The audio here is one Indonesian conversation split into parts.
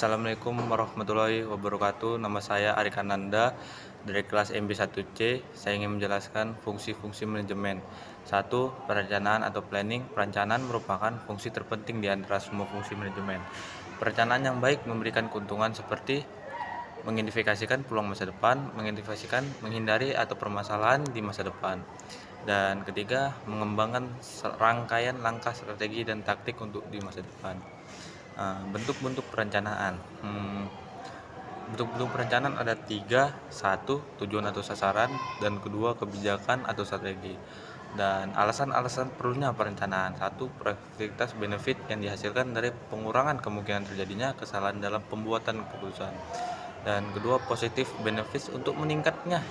Assalamualaikum warahmatullahi wabarakatuh. Nama saya Arik Ananda dari kelas MB1C. Saya ingin menjelaskan fungsi-fungsi manajemen. 1. Perencanaan atau planning. Perencanaan merupakan fungsi terpenting di antara semua fungsi manajemen. Perencanaan yang baik memberikan keuntungan seperti mengidentifikasikan peluang masa depan, menghindari atau permasalahan di masa depan. Dan ketiga, mengembangkan rangkaian langkah strategi dan taktik untuk di masa depan. Bentuk-bentuk perencanaan. Bentuk-bentuk perencanaan ada 3. 1. Tujuan atau sasaran, dan kedua kebijakan atau strategi. Dan alasan-alasan perlunya perencanaan. 1. Produktivitas benefit yang dihasilkan dari pengurangan kemungkinan terjadinya kesalahan dalam pembuatan keputusan. Dan kedua, positif benefits untuk meningkatnya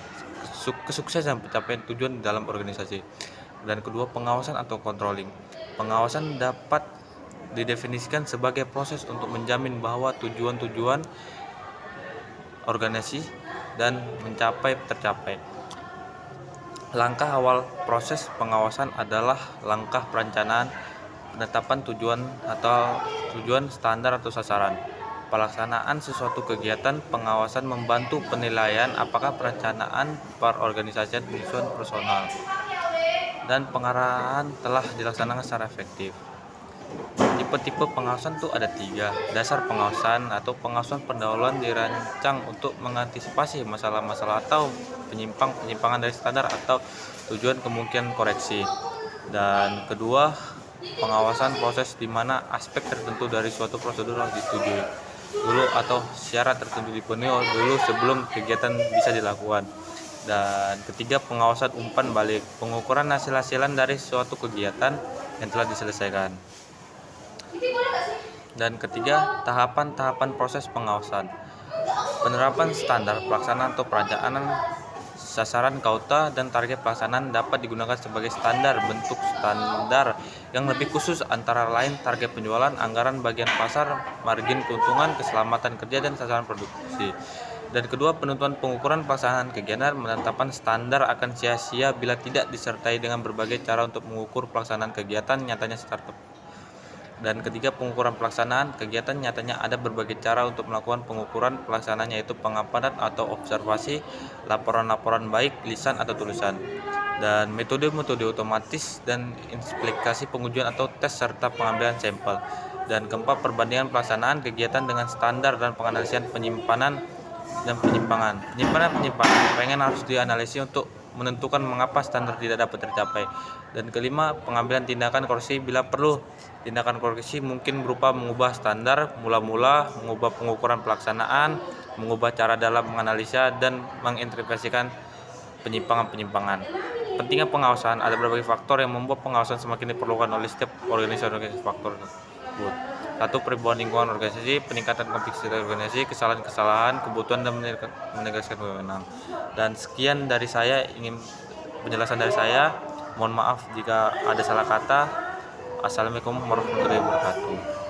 kesuksesan pencapaian tujuan dalam organisasi. Dan kedua, pengawasan atau controlling. Pengawasan dapat didefinisikan sebagai proses untuk menjamin bahwa tujuan-tujuan organisasi dan tercapai. Langkah awal proses pengawasan adalah langkah perencanaan, penetapan tujuan atau tujuan standar atau sasaran. Pelaksanaan sesuatu kegiatan pengawasan membantu penilaian apakah perencanaan perorganisasian penyesuaian personal dan pengarahan telah dilaksanakan secara efektif. Tipe-tipe pengawasan itu ada 3. Dasar pengawasan atau pengawasan pendahuluan dirancang untuk mengantisipasi masalah-masalah atau penyimpangan dari standar atau tujuan kemungkinan koreksi. Dan kedua, pengawasan proses di mana aspek tertentu dari suatu prosedur harus disetujui dulu atau syarat tertentu dipenuhi dulu sebelum kegiatan bisa dilakukan. Dan ketiga, pengawasan umpan balik, pengukuran hasil-hasilan dari suatu kegiatan yang telah diselesaikan. Dan ketiga, tahapan-tahapan proses pengawasan. Penerapan standar pelaksanaan atau perencanaan sasaran kauta dan target pelaksanaan dapat digunakan sebagai standar bentuk standar yang lebih khusus antara lain target penjualan, anggaran bagian pasar, margin keuntungan, keselamatan kerja dan sasaran produksi. Dan kedua, penentuan pengukuran pelaksanaan kegiatan. Menetapkan standar akan sia-sia bila tidak disertai dengan berbagai cara untuk mengukur pelaksanaan kegiatan nyatanya startup. Dan ketiga, pengukuran pelaksanaan kegiatan nyatanya ada berbagai cara untuk melakukan pengukuran pelaksanaan, yaitu pengamatan atau observasi, laporan-laporan baik lisan atau tulisan, dan metode-metode otomatis dan implikasi pengujian atau tes serta pengambilan sampel. Dan keempat, perbandingan pelaksanaan kegiatan dengan standar dan penganalisian penyimpanan dan penyimpangan. Pengen harus dianalisis untuk menentukan mengapa standar tidak dapat tercapai. Dan kelima, pengambilan tindakan koreksi bila perlu. Tindakan koreksi mungkin berupa mengubah standar mula-mula, mengubah pengukuran pelaksanaan, mengubah cara dalam menganalisa, dan menginterpretasikan penyimpangan-penyimpangan. Pentingnya pengawasan, ada berbagai faktor yang membuat pengawasan semakin diperlukan oleh setiap organisasi. Faktor tersebut: 1. Perubahan lingkungan organisasi, peningkatan kompleksitas organisasi, kesalahan-kesalahan, kebutuhan dan menegaskan wewenang. Dan sekian dari saya, penjelasan dari saya. Mohon maaf jika ada salah kata. Assalamualaikum warahmatullahi wabarakatuh.